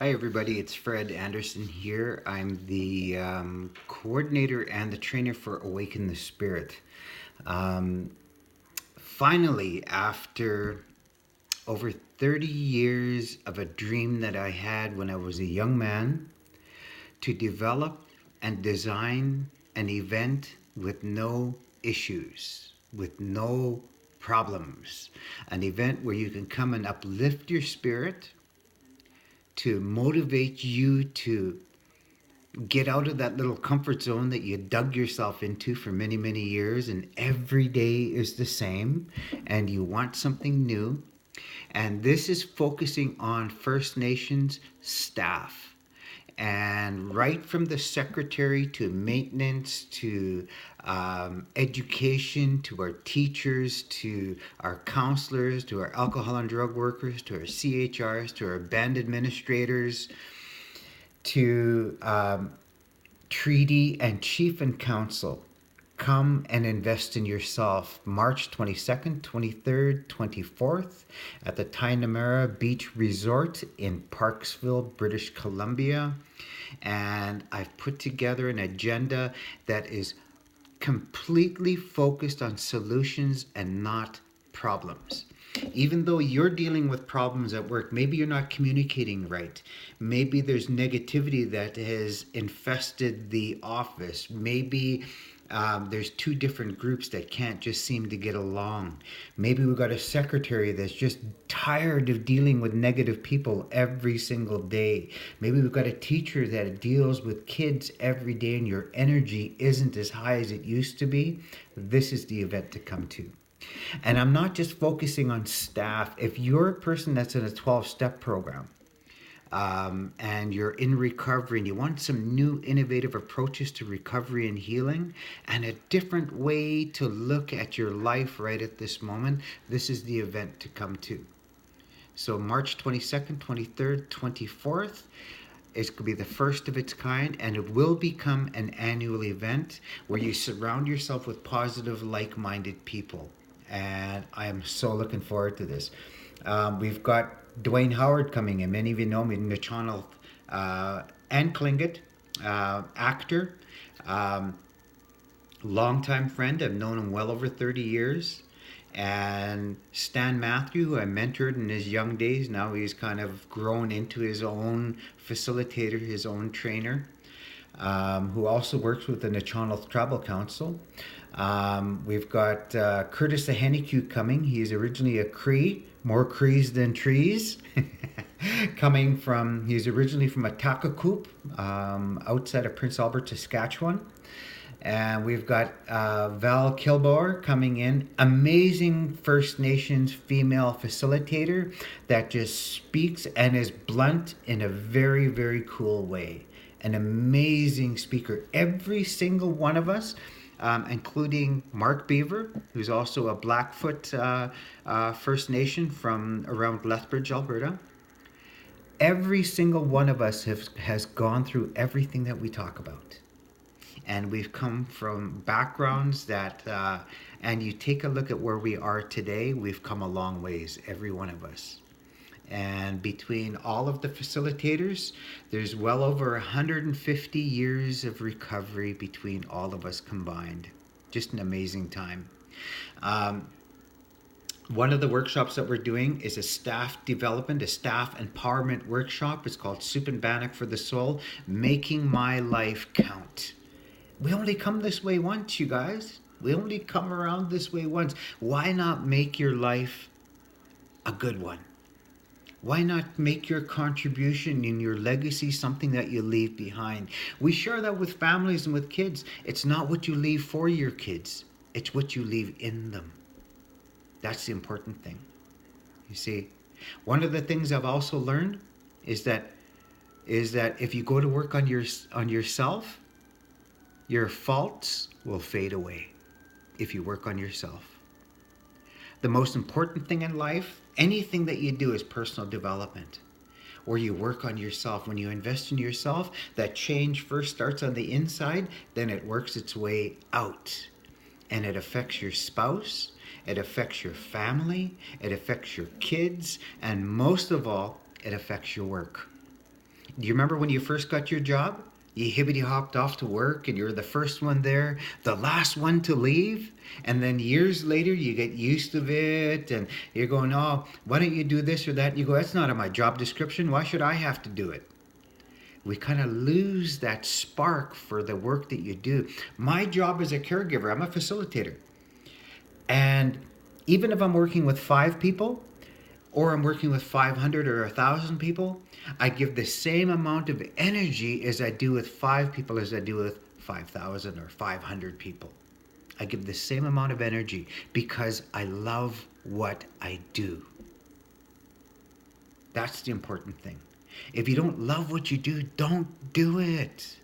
Hi, everybody. It's Fred Anderson here. I'm the coordinator and the trainer for Awaken the Spirit. Um, Finally, after over 30 years of a dream that I had when I was a young man, to develop and design an event with no issues, with no problems, an event where you can come and uplift your spirit, to motivate you to get out of that little comfort zone that you dug yourself into for many, many years, and every day is the same, and you want something new. And this is focusing on First Nations staff. And right from the secretary to maintenance to education to our teachers to our counselors to our alcohol and drug workers to our CHRs to our band administrators to treaty and chief and council, come and invest in yourself. March 22nd, 23rd, 24th at the Tainamera Beach Resort in Parksville, British Columbia. And I've put together an agenda that is completely focused on solutions and not problems. Even though you're dealing with problems at work, maybe you're not communicating right. Maybe there's negativity that has infested the office. Maybe there's two different groups that can't just seem to get along. Maybe we've got a secretary that's just tired of dealing with negative people every single day. Maybe we've got a teacher that deals with kids every day and your energy isn't as high as it used to be. This is the event to come to. And I'm not just focusing on staff. If you're a person that's in a 12-step program, and you're in recovery and you want some new innovative approaches to recovery and healing and a different way to look at your life right at this moment, this is the event to come to. So March 22nd, 23rd, 24th, it's going to be the first of its kind, and it will become an annual event where you surround yourself with positive, like-minded people. And I am so looking forward to this. We've got Dwayne Howard coming in. Many of you know me, Nichonal and Klingit, actor, longtime friend. I've known him well over 30 years. And Stan Matthew, who I mentored in his young days, now he's kind of grown into his own facilitator, his own trainer, who also works with the Nichonal Tribal Council. We've got Curtis Ahenicue coming. He's originally a Cree, more Crees than trees. He's originally from Atakakoop, outside of Prince Albert, Saskatchewan. And we've got Val Kilbauer coming in, amazing First Nations female facilitator that just speaks and is blunt in a very, very cool way. An amazing speaker. Every single one of us, including Mark Beaver, who's also a Blackfoot First Nation from around Lethbridge, Alberta. Every single one of us has gone through everything that we talk about. And we've come from backgrounds that, and you take a look at where we are today, we've come a long ways, every one of us. And between all of the facilitators, there's well over 150 years of recovery between all of us combined. Just an amazing time. One of the workshops that we're doing is a staff development, a staff empowerment workshop. It's called Soup and Bannock for the Soul, Making My Life Count. We only come this way once, you guys. We only come around this way once. Why not make your life a good one? Why not make your contribution and your legacy something that you leave behind? We share that with families and with kids. It's not what you leave for your kids. It's what you leave in them. That's the important thing. You see, one of the things I've also learned is that if you go to work on yourself, your faults will fade away if you work on yourself. The most important thing in life, anything that you do is personal development, where you work on yourself. When you invest in yourself, that change first starts on the inside, then it works its way out. And it affects your spouse, it affects your family, it affects your kids, and most of all, it affects your work. Do you remember when you first got your job? You hibbity hopped off to work and you're the first one there, the last one to leave. And then years later, you get used to it and you're going, oh, why don't you do this or that? And you go, that's not in my job description. Why should I have to do it? We kind of lose that spark for the work that you do. My job as a caregiver, I'm a facilitator. And even if I'm working with 5 people, or I'm working with 500 or 1,000 people, I give the same amount of energy as I do with 5 people as I do with 5,000 or 500 people. I give the same amount of energy because I love what I do. That's the important thing. If you don't love what you do, don't do it.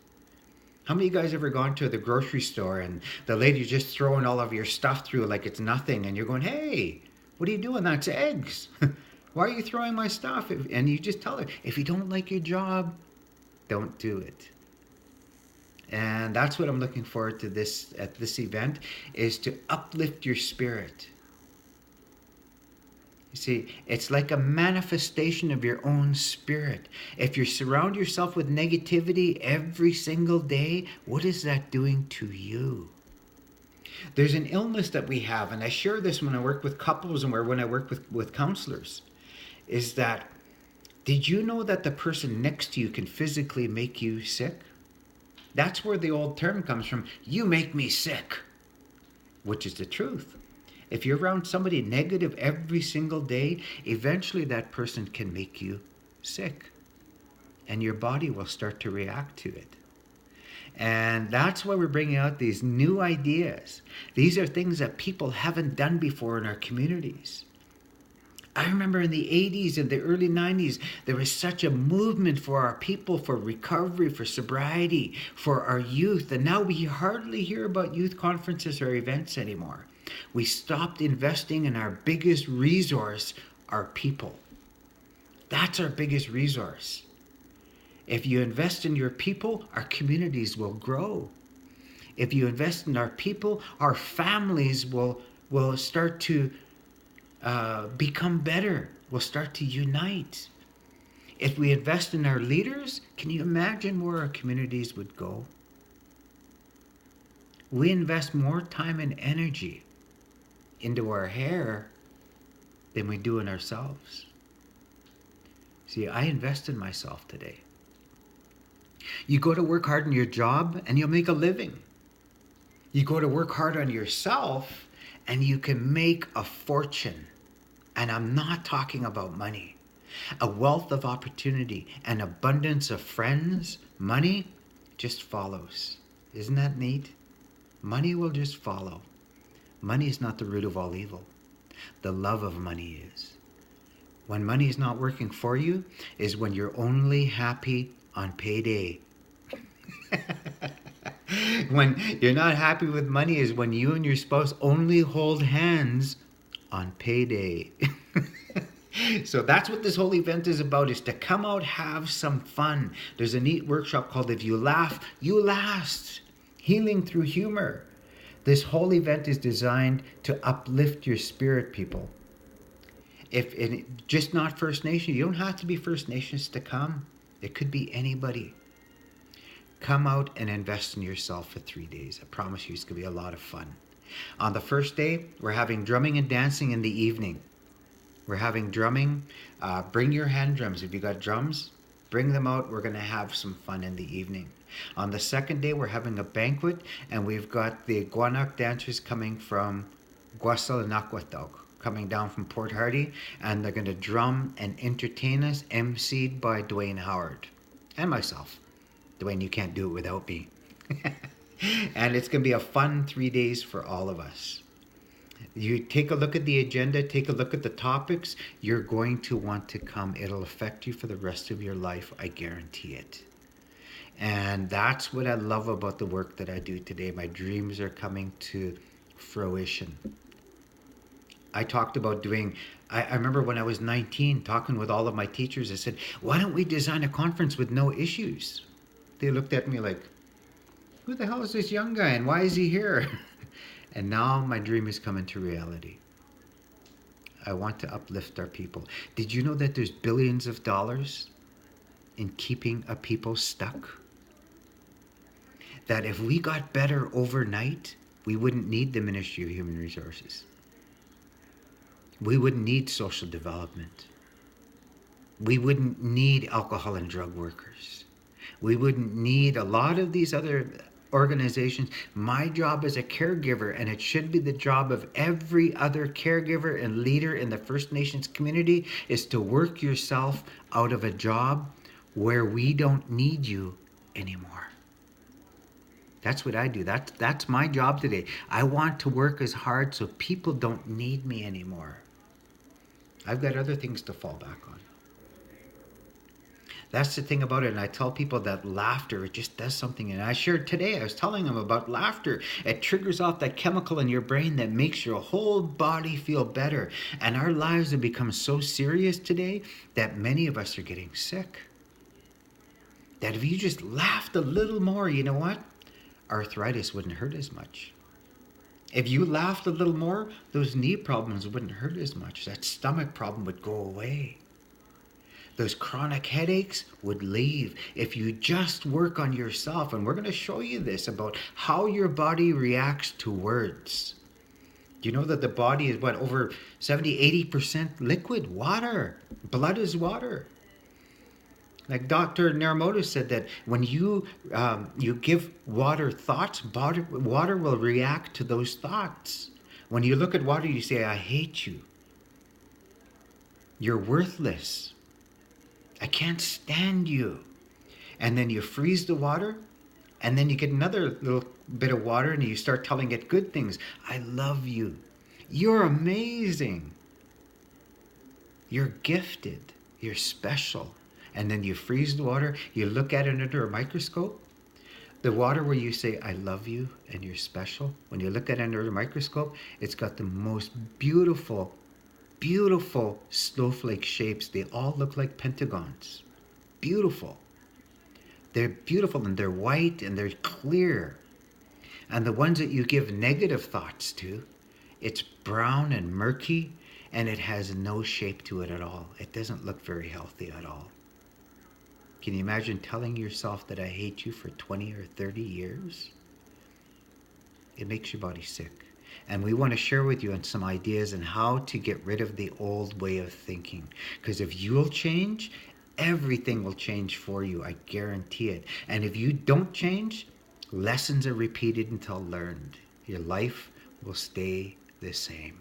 How many of you guys ever gone to the grocery store and the lady's just throwing all of your stuff through like it's nothing and you're going, hey, what are you doing? That's eggs. Why are you throwing my stuff? And you just tell her, if you don't like your job, don't do it. And that's what I'm looking forward to at this event, is to uplift your spirit. You see, it's like a manifestation of your own spirit. If you surround yourself with negativity every single day, what is that doing to you? There's an illness that we have, and I share this when I work with couples and when I work with counselors, is that, did you know that the person next to you can physically make you sick? That's where the old term comes from, you make me sick, which is the truth. If you're around somebody negative every single day, eventually that person can make you sick, and your body will start to react to it. And that's why we're bringing out these new ideas. These are things that people haven't done before in our communities. I remember in the 80s and the early 90s, there was such a movement for our people, for recovery, for sobriety, for our youth. And now we hardly hear about youth conferences or events anymore. We stopped investing in our biggest resource, our people. That's our biggest resource. If you invest in your people, our communities will grow. If you invest in our people, our families will start to become better. We'll start to unite. If we invest in our leaders, can you imagine where our communities would go? We invest more time and energy into our hair than we do in ourselves. See, I invest in myself today. You go to work hard in your job and you'll make a living. You go to work hard on yourself and you can make a fortune. And I'm not talking about money. A wealth of opportunity, an abundance of friends, money just follows. Isn't that neat? Money will just follow. Money is not the root of all evil. The love of money is. When money is not working for you is when you're only happy on payday. When you're not happy with money is when you and your spouse only hold hands on payday. So that's what this whole event is about, is to come out, have some fun. There's a neat workshop called If You Laugh, You Last. Healing through humor. This whole event is designed to uplift your spirit, people. Just not First Nation. You don't have to be First Nations to come. It could be anybody. Come out and invest in yourself for 3 days. I promise you it's going to be a lot of fun. On the first day, we're having drumming and dancing in the evening. We're having drumming. Bring your hand drums. If you got drums, bring them out. We're going to have some fun in the evening. On the second day, we're having a banquet, and we've got the Guanac dancers coming from Guasal and Aquatog, coming down from Port Hardy, and they're going to drum and entertain us, emceed by Dwayne Howard and myself. Dwayne, you can't do it without me. And it's going to be a fun 3 days for all of us. You take a look at the agenda, take a look at the topics. You're going to want to come. It'll affect you for the rest of your life. I guarantee it. And that's what I love about the work that I do today. My dreams are coming to fruition. I talked about I remember when I was 19, talking with all of my teachers, I said, why don't we design a conference with no issues? They looked at me like, who the hell is this young guy and why is he here? And now my dream is coming to reality. I want to uplift our people. Did you know that there's billions of dollars in keeping a people stuck. That if we got better overnight, we wouldn't need the Ministry of Human Resources. We wouldn't need social development. We wouldn't need alcohol and drug workers. We wouldn't need a lot of these other organizations. My job as a caregiver, and it should be the job of every other caregiver and leader in the First Nations community, is to work yourself out of a job where we don't need you anymore. That's what I do. That's my job today. I want to work as hard so people don't need me anymore. I've got other things to fall back on. That's the thing about it. And I tell people that laughter, it just does something. And I shared today, I was telling them about laughter. It triggers off that chemical in your brain that makes your whole body feel better. And our lives have become so serious today that many of us are getting sick. That if you just laughed a little more, you know what? Arthritis wouldn't hurt as much. If you laughed a little more, those knee problems wouldn't hurt as much. That stomach problem would go away. Those chronic headaches would leave if you just work on yourself. And we're going to show you this about how your body reacts to words. Do you know that the body is over 70-80% liquid water? Blood is water. Like Dr. Naramoto said that when you give water thoughts, water will react to those thoughts. When you look at water, you say, I hate you. You're worthless. I can't stand you. And then you freeze the water, and then you get another little bit of water, and you start telling it good things. I love you. You're amazing. You're gifted. You're special. And then you freeze the water, you look at it under a microscope. The water where you say, I love you and you're special, when you look at it under a microscope, it's got the most beautiful, beautiful snowflake shapes. They all look like pentagons. Beautiful. They're beautiful and they're white and they're clear. And the ones that you give negative thoughts to, it's brown and murky and it has no shape to it at all. It doesn't look very healthy at all. Can you imagine telling yourself that I hate you for 20 or 30 years? It makes your body sick. And we want to share with you some ideas on how to get rid of the old way of thinking. Because if you'll change, everything will change for you. I guarantee it. And if you don't change, lessons are repeated until learned. Your life will stay the same.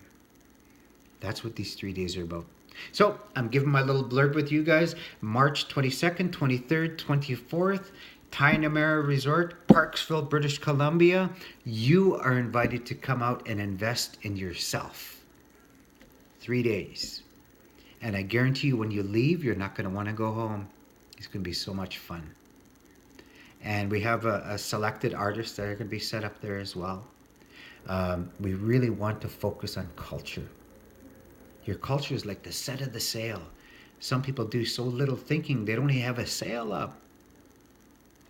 That's what these 3 days are about. So I'm giving my little blurb with you guys. March 22nd, 23rd, 24th, Tainamera Resort, Parksville, British Columbia. You are invited to come out and invest in yourself. 3 days. And I guarantee you when you leave, you're not going to want to go home. It's going to be so much fun. And we have a selected artists that are going to be set up there as well. We really want to focus on culture. Your culture is like the set of the sail. Some people do so little thinking, they don't even have a sail up.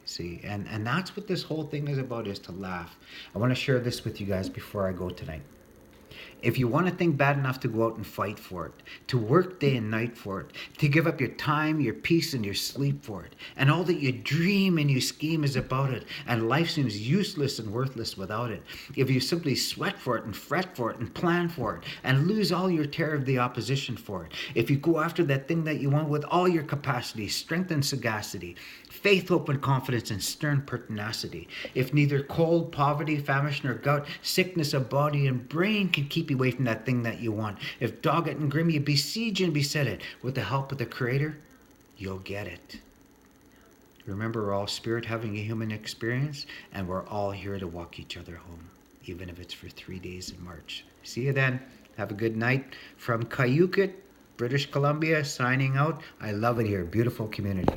See, and that's what this whole thing is about, is to laugh. I want to share this with you guys before I go tonight. If you want to think bad enough to go out and fight for it, to work day and night for it, to give up your time, your peace, and your sleep for it, and all that you dream and you scheme is about it, and life seems useless and worthless without it, if you simply sweat for it and fret for it and plan for it, and lose all your terror of the opposition for it, if you go after that thing that you want with all your capacity, strength and sagacity, faith, hope, and confidence, and stern pertinacity, if neither cold, poverty, famish, nor gout, sickness of body and brain can keep you away from that thing that you want, if dogged and grim you besiege and beset it, with the help of the Creator, you'll get it. Remember, we're all spirit having a human experience, and we're all here to walk each other home, even if it's for 3 days in March. See you then. Have a good night. From Cayucot, British Columbia, signing out. I love it here. Beautiful community.